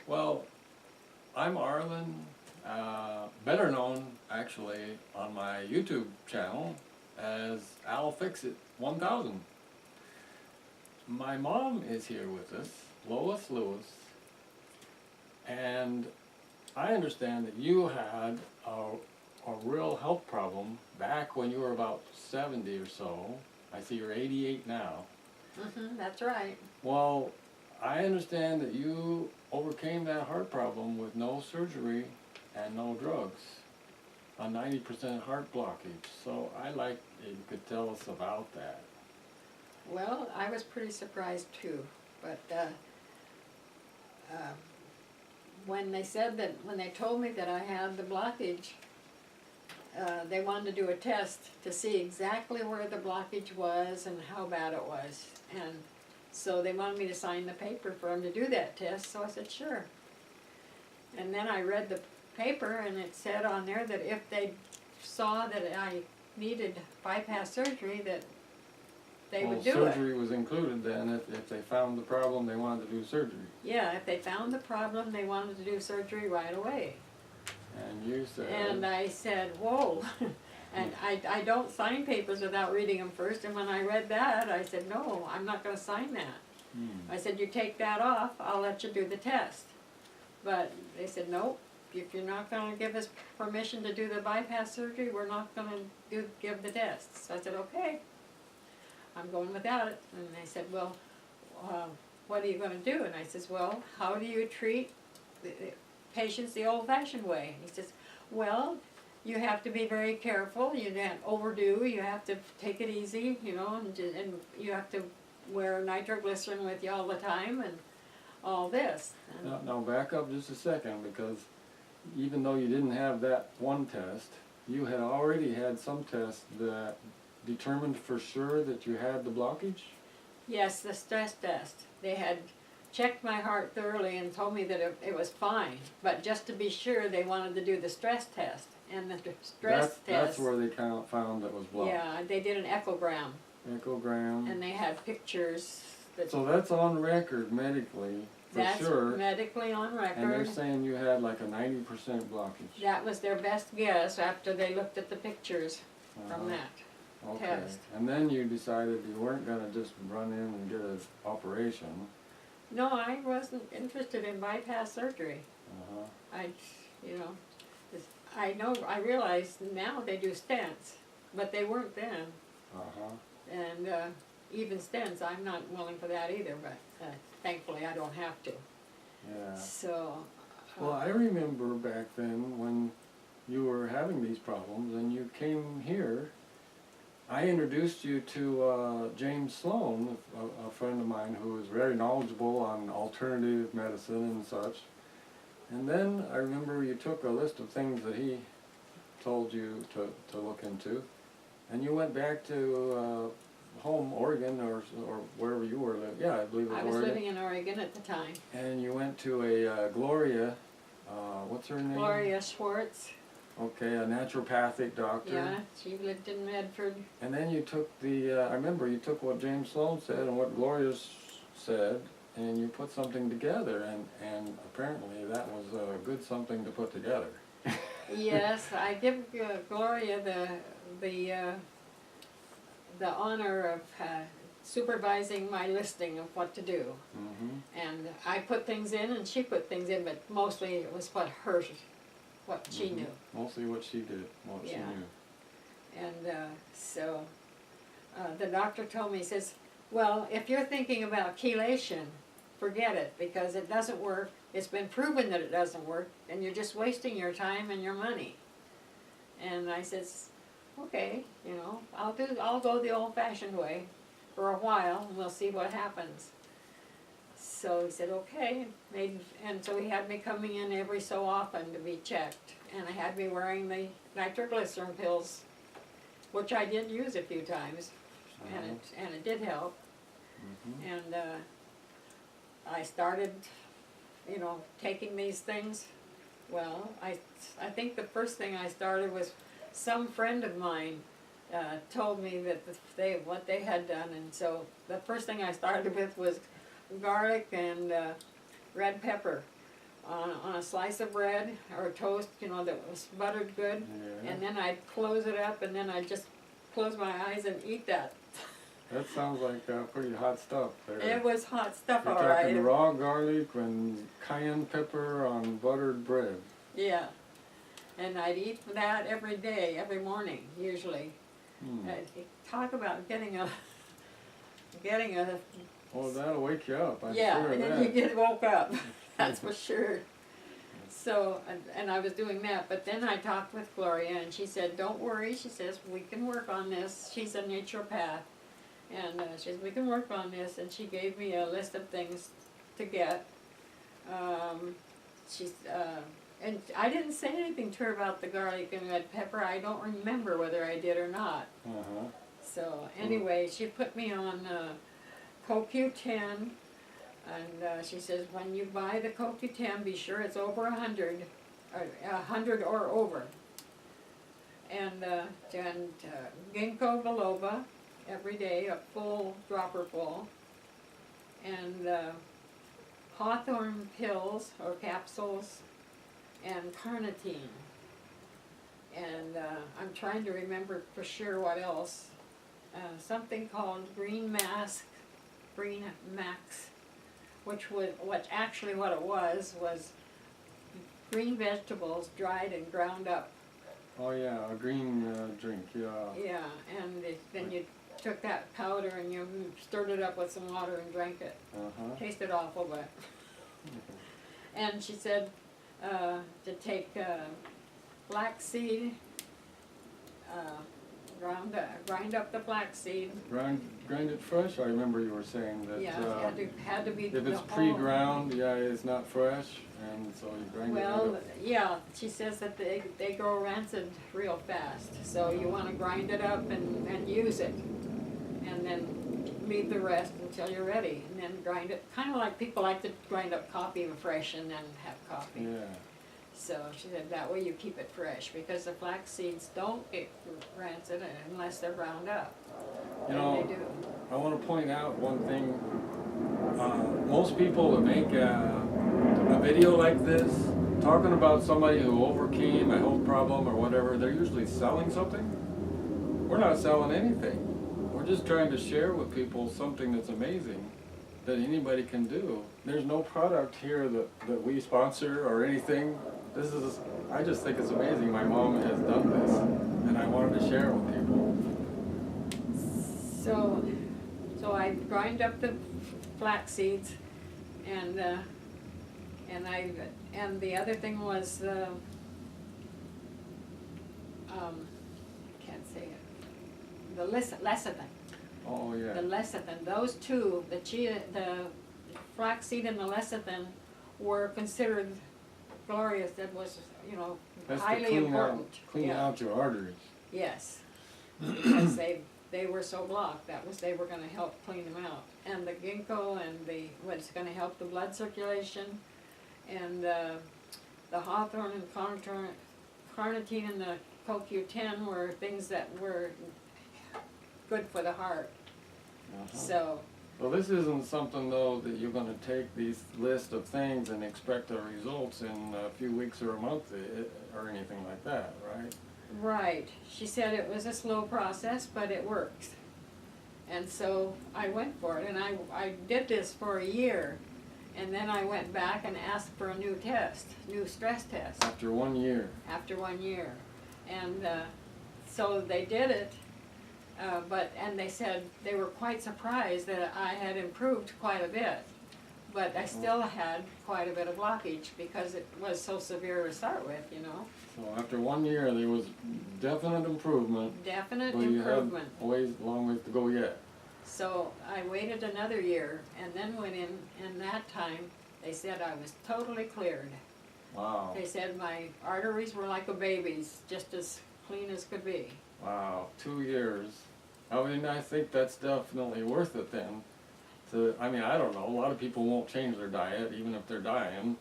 Well, I'm Arlen, better known actually on my YouTube channel as Al Fix It 1000. My mom is here with us, Lois Lewis, and I understand that you had a real health problem back when you were about 70 or so. I see you're 88 now. That's right. Well, I understand that you overcame that heart problem with no surgery and no drugs, a 90% heart blockage. So I'd like if you could tell us about that. Well, I was pretty surprised too, but when they told me that I had the blockage, they wanted to do a test to see exactly where the blockage was and how bad it was. And so they wanted me to sign the paper for them to do that test, so I said, sure. And then I read the paper, and it said on there that if they saw that I needed bypass surgery, that they would do it. Surgery was included then. If they found the problem, they wanted to do surgery. Yeah, if they found the problem, they wanted to do surgery right away. And you said... And I said, whoa. And I don't sign papers without reading them first, and when I read that, I said, no, I'm not going to sign that. I said, you take that off, I'll let you do the test. But they said, nope, if you're not going to give us permission to do the bypass surgery, we're not going to give the test. So I said, okay, I'm going without it. And they said, well, what are you going to do? And I says, well, how do you treat the patients the old-fashioned way? And he says, well, you have to be very careful. You can't overdo. You have to take it easy, you know, and you have to wear nitroglycerin with you all the time and all this. Now back up just a second, because even though you didn't have that one test, you had already had some tests that determined for sure that you had the blockage? Yes, the stress test. They had checked my heart thoroughly and told me that it was fine, but just to be sure, they wanted to do the stress test. And the stress test... That's where they found that was blocked. Yeah, they did an echogram. Echogram. And they had pictures. So that's on record medically, for sure. That's medically on record. And they're saying you had like a 90% blockage. That was their best guess after they looked at the pictures from that test. And then you decided you weren't going to just run in and get an operation. No, I wasn't interested in bypass surgery. I realize now they do stents, but they weren't then. And even stents, I'm not willing for that either, but thankfully I don't have to. Yeah. So. Well, I remember back then when you were having these problems and you came here, I introduced you to James Sloan, a friend of mine who is very knowledgeable on alternative medicine and such. And then I remember you took a list of things that he told you to look into, and you went back to home, Oregon, or wherever you were living. Yeah, I believe it was Oregon. I was living in Oregon at the time. And you went to a Gloria, what's her name? Gloria Schwartz. Okay, a naturopathic doctor. Yeah, she lived in Medford. And then you took I remember you took what James Sloan said and what Gloria said, and you put something together, and apparently that was a good something to put together. Yes, I give Gloria the honor of supervising my listing of what to do. And I put things in and she put things in, but mostly it was what she knew. Mostly what she did, she knew. And so the doctor told me, he says, well, if you're thinking about chelation, forget it, because it doesn't work. It's been proven that it doesn't work, and you're just wasting your time and your money. And I says, okay, you know, I'll go the old-fashioned way for a while, and we'll see what happens. So he said, okay, and so he had me coming in every so often to be checked, and I had me wearing the nitroglycerin pills, which I did use a few times, and it did help. And I started, you know, taking these things. Well, I think the first thing I started was some friend of mine told me that what they had done, and so the first thing I started with was garlic and red pepper on a slice of bread or toast, you know, that was buttered good. Yeah. And then I'd close it up, and then I'd just close my eyes and eat that. That sounds like pretty hot stuff there. It was hot stuff, You're all right. talking raw garlic and cayenne pepper on buttered bread. Yeah. And I'd eat that every day, every morning, usually. Talk about getting a Well, that'll wake you up, I'm yeah, sure of and then that. you get woke up. That's for sure. So, and I was doing that, but then I talked with Gloria, and she said, "Don't worry." She says, "We can work on this." She's a naturopath, and she says, "We can work on this." And she gave me a list of things to get. And I didn't say anything to her about the garlic and red pepper. I don't remember whether I did or not. Uh-huh. So anyway, she put me on CoQ10, and she says, when you buy the CoQ10, be sure it's over 100, or 100 or over. And ginkgo biloba every day, a full dropper full, and hawthorn pills or capsules, and carnitine. And I'm trying to remember for sure what else. Something called Green Max, which actually what it was green vegetables dried and ground up. Oh yeah, a green drink, yeah. Yeah, and then you took that powder and you stirred it up with some water and drank it. Uh-huh. Tasted awful, but. And she said to take flaxseed, grind up the flaxseed. Grind it fresh? I remember you were saying that Yeah, it had to be. if it's pre-ground, yeah, it's not fresh, and so you grind it right Well, up. yeah, she says that they go rancid real fast, so you want to grind it up and use it, and then leave the rest until you're ready, and then grind it, kind of like people like to grind up coffee fresh and then have coffee. Yeah. So she said that way you keep it fresh, because the flax seeds don't get rancid unless they're ground up. You And know, they do. I want to point out one thing. Most people that make a video like this, talking about somebody who overcame a health problem or whatever, they're usually selling something. We're not selling anything. We're just trying to share with people something that's amazing that anybody can do. There's no product here that we sponsor or anything. I just think it's amazing my mom has done this, and I wanted to share it with people. So I grind up the flax seeds, and the other thing was can't say it. The lecithin. Oh yeah. The lecithin. Those two, the flaxseed and the lecithin, were considered. Gloria said was, you know, That's to highly important. Clean Yeah. out your arteries. Yes, because they were so blocked. They were going to help clean them out. And the ginkgo and what's going to help the blood circulation, and the hawthorn and carnitine and the CoQ10 were things that were good for the heart. Uh-huh. So. Well, this isn't something though that you're going to take these list of things and expect the results in a few weeks or a month or anything like that, right? Right. She said it was a slow process, but it works. And so I went for it, and I did this for a year, and then I went back and asked for a new stress test. After 1 year. After 1 year. And so they did it, and they said they were quite surprised that I had improved quite a bit. But I still had quite a bit of blockage because it was so severe to start with, you know. So after 1 year, there was definite improvement. Definite but improvement. you had a long ways to go yet. So I waited another year and then went in, and that time they said I was totally cleared. Wow. They said my arteries were like a baby's, just as clean as could be. Wow, 2 years. I mean, I think that's definitely worth it then. I mean, I don't know, a lot of people won't change their diet even if they're dying.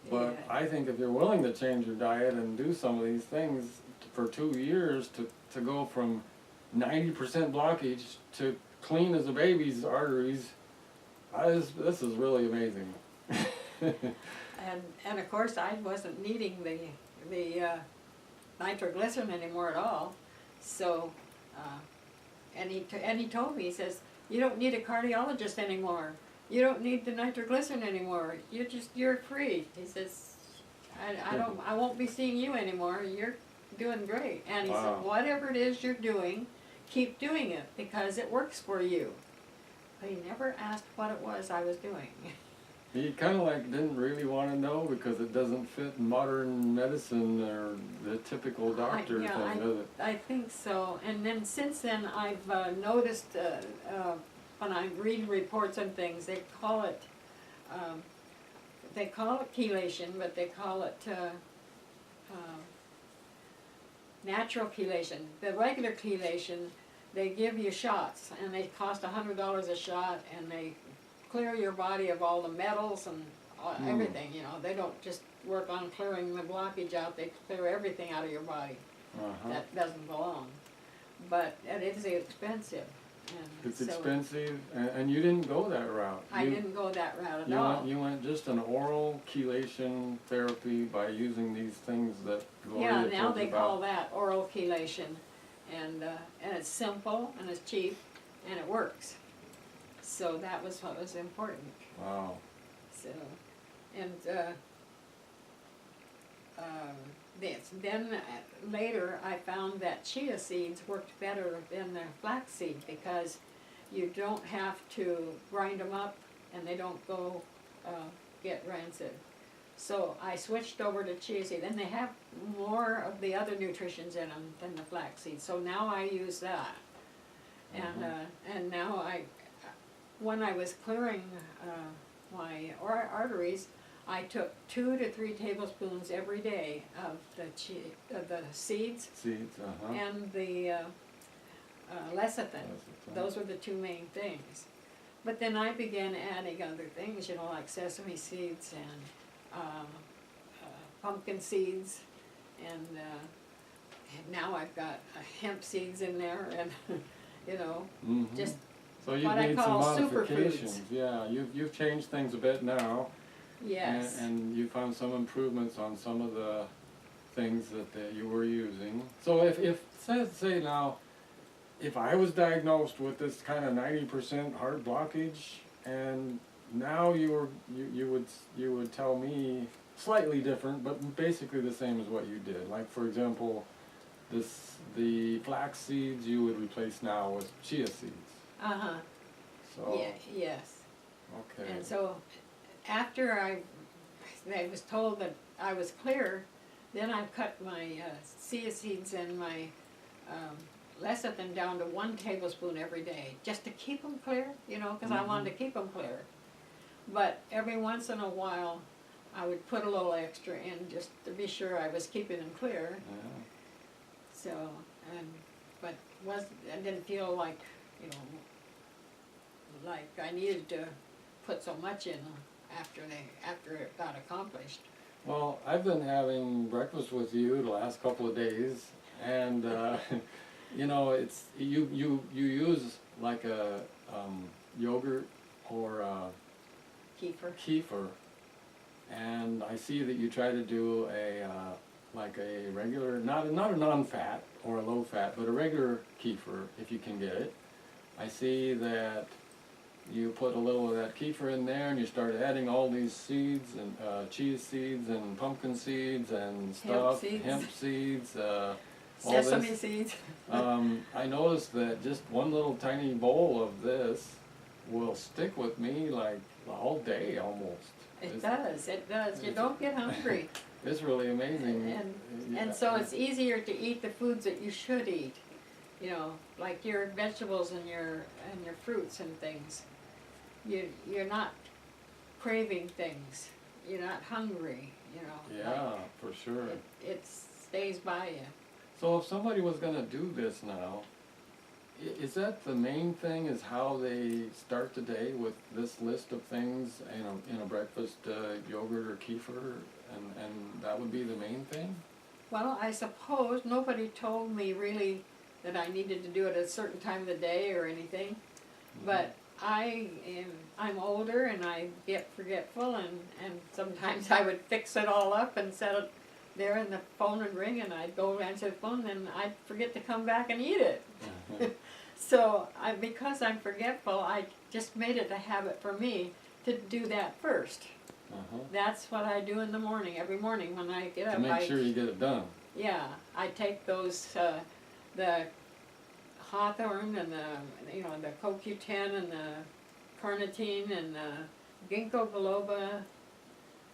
But Yeah. I think if you're willing to change your diet and do some of these things for 2 years to go from 90% blockage to clean as a baby's arteries, this is really amazing. and of course I wasn't needing the nitroglycerin anymore at all. So, and he told me, he says, you don't need a cardiologist anymore. You don't need the nitroglycerin anymore. You're free. He says, I won't be seeing you anymore. You're doing great. And he Wow. said, whatever it is you're doing, keep doing it because it works for you. But he never asked what it was I was doing. He kind of like didn't really want to know because it doesn't fit modern medicine or the typical doctor Yeah, thing, does it? I think so. And then since then, I've noticed when I'm reading reports and things, they call it chelation, but they call it natural chelation. The regular chelation, they give you shots, and they cost $100 a shot, and they clear your body of all the metals and everything. You know, they don't just work on clearing the blockage out; they clear everything out of your body that doesn't belong. But it is expensive. And It's expensive, and you didn't go that route. I didn't go that route at all. You went just an oral chelation therapy by using these things that Gloria Yeah, now told you they about. call that oral chelation, and it's simple and it's cheap, and it works. So that was what was important. Wow. So, and then later I found that chia seeds worked better than the flaxseed because you don't have to grind them up and they don't go get rancid. So I switched over to chia seed, and they have more of the other nutritions in them than the flaxseed. So now I use that, and now when I was clearing my arteries, I took 2 to 3 tablespoons every day of the seeds and the lecithin. Those were the two main things. But then I began adding other things, you know, like sesame seeds and pumpkin seeds, and now I've got hemp seeds in there, and you know, just so you've what I made call some superfoods. modifications. Yeah, you've changed things a bit now. Yes. And you found some improvements on some of the things that you were using. So if say now, if I was diagnosed with this kind of 90% heart blockage, and now you would tell me slightly different, but basically the same as what you did. Like for example, the flax seeds you would replace now with chia seeds. So Yeah. Yes. okay. And so after I was told that I was clear, then I cut my chia seeds and my lecithin down to 1 tablespoon every day, just to keep them clear, you know, because I wanted to keep them clear. But every once in a while, I would put a little extra in just to be sure I was keeping them clear. Yeah. So, but I didn't feel like, you know, like I needed to put so much in after it got accomplished. Well, I've been having breakfast with you the last couple of days, and you know, it's you use like a yogurt or kefir, and I see that you try to do a like a regular, not a non-fat or a low-fat, but a regular kefir if you can get it. I see that you put a little of that kefir in there, and you start adding all these seeds and chia seeds and pumpkin seeds and stuff, hemp seeds, sesame seeds. I noticed that just one little tiny bowl of this will stick with me like all day almost. It does. You don't get hungry. It's really amazing. And so it's easier to eat the foods that you should eat. You know, like your vegetables and your fruits and things. You're not craving things. You're not hungry, you know. Yeah, for sure. It stays by you. So if somebody was going to do this now, is that the main thing, is how they start the day with this list of things in a breakfast yogurt or kefir, and that would be the main thing? Well, I suppose nobody told me really that I needed to do it at a certain time of the day or anything, but I'm older and I get forgetful, and sometimes I would fix it all up and set it there, and the phone would ring and I'd go answer the phone and I'd forget to come back and eat it. So because I'm forgetful, I just made it a habit for me to do that first. That's what I do in the morning, every morning when I get up. To make sure you get it done. Yeah, I take those, the hawthorn and the CoQ10 and the carnitine and the ginkgo biloba.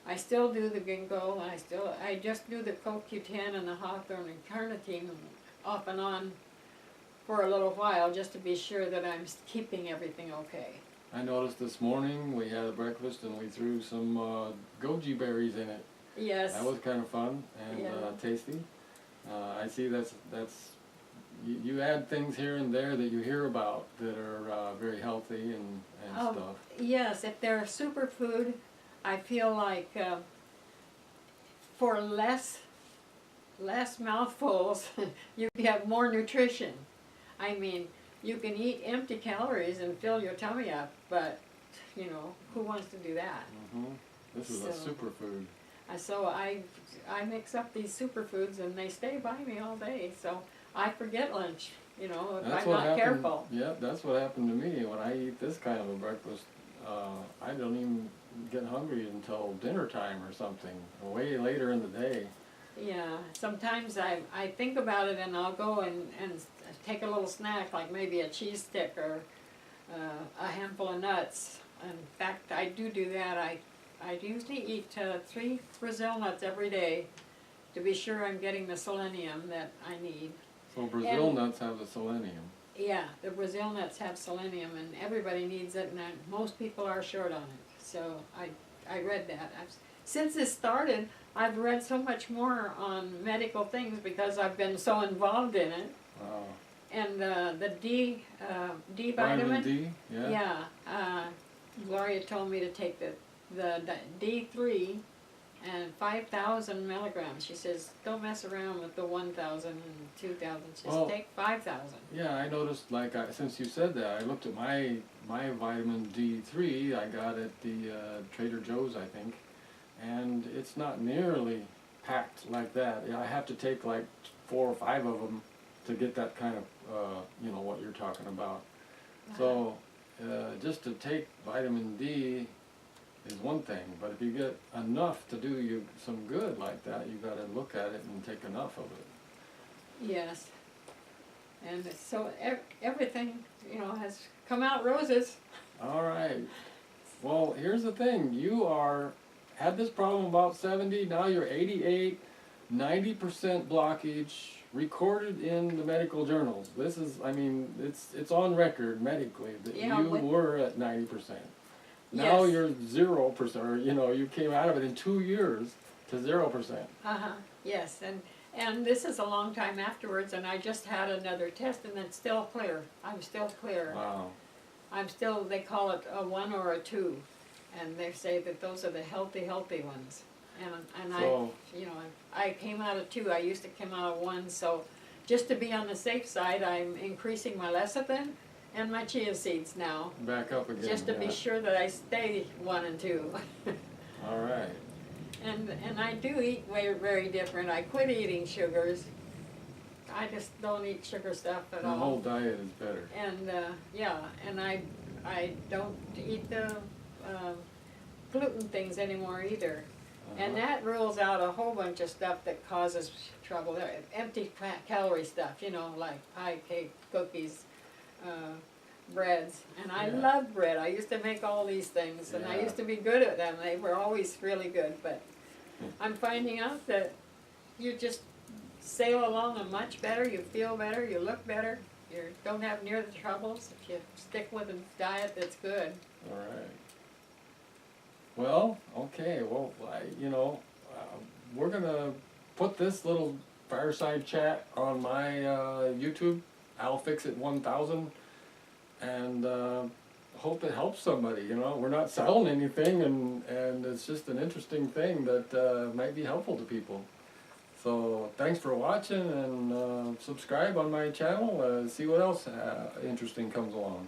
I still do the ginkgo. I just do the CoQ10 and the hawthorn and carnitine off and on for a little while, just to be sure that I'm keeping everything okay. I noticed this morning we had a breakfast and we threw some goji berries in it. Yes. That was kind of fun and tasty. I see that's you add things here and there that you hear about that are very healthy and stuff. Yes, if they're a superfood, I feel like for less mouthfuls, you have more nutrition. I mean, you can eat empty calories and fill your tummy up, but who wants to do that? This is a superfood. So I mix up these superfoods and they stay by me all day. So I forget lunch, if I'm not careful. Yeah, that's what happened to me when I eat this kind of a breakfast. I don't even get hungry until dinner time or something, way later in the day. Yeah, sometimes I think about it and I'll go and take a little snack, like maybe a cheese stick or a handful of nuts. In fact, I do that. I usually eat 3 Brazil nuts every day to be sure I'm getting the selenium that I need. So Brazil nuts have the selenium. Yeah, the Brazil nuts have selenium and everybody needs it, and most people are short on it. So I read that. Since this started, I've read so much more on medical things because I've been so involved in it. Wow. And the D vitamin. Vitamin D, yeah. Yeah. Gloria told me to take the D3 and 5,000 milligrams. She says, don't mess around with the 1,000 and 2,000. Just take 5,000. Yeah, I noticed, since you said that, I looked at my vitamin D3 I got at the Trader Joe's, I think, and it's not nearly packed like that. I have to take like 4 or 5 of them to get that kind of, what you're talking about. So, just to take vitamin D is one thing, but if you get enough to do you some good like that, you got to look at it and take enough of it. Yes. And so everything, has come out roses. All right. Well, here's the thing. You had this problem about 70, now you're 88, 90% blockage, recorded in the medical journals. This is, it's on record medically that you were at 90%. Now you're 0%, or you came out of it in 2 years to 0%. Yes, and this is a long time afterwards, and I just had another test, and it's still clear. I'm still clear. Wow. They call it a 1 or a 2, and they say that those are the healthy ones. And I came out of 2. I used to come out of 1, so just to be on the safe side, I'm increasing my lecithin and my chia seeds now. Back up again. Just to be sure that I stay 1 and 2. All right. And I do eat very different. I quit eating sugars. I just don't eat sugar stuff at all. The whole diet is better. And and I don't eat the gluten things anymore either. And that rules out a whole bunch of stuff that causes trouble. Empty calorie stuff, like pie, cake, cookies, breads. And I love bread. I used to make all these things, and I used to be good at them. They were always really good. But I'm finding out that you just sail along and much better. You feel better. You look better. You don't have near the troubles if you stick with a diet that's good. All right. Well, okay. Well, we're gonna put this little fireside chat on my YouTube. I'll fix it 1000, and hope it helps somebody. We're not selling anything, and it's just an interesting thing that might be helpful to people. So thanks for watching, and subscribe on my channel. See what else interesting comes along.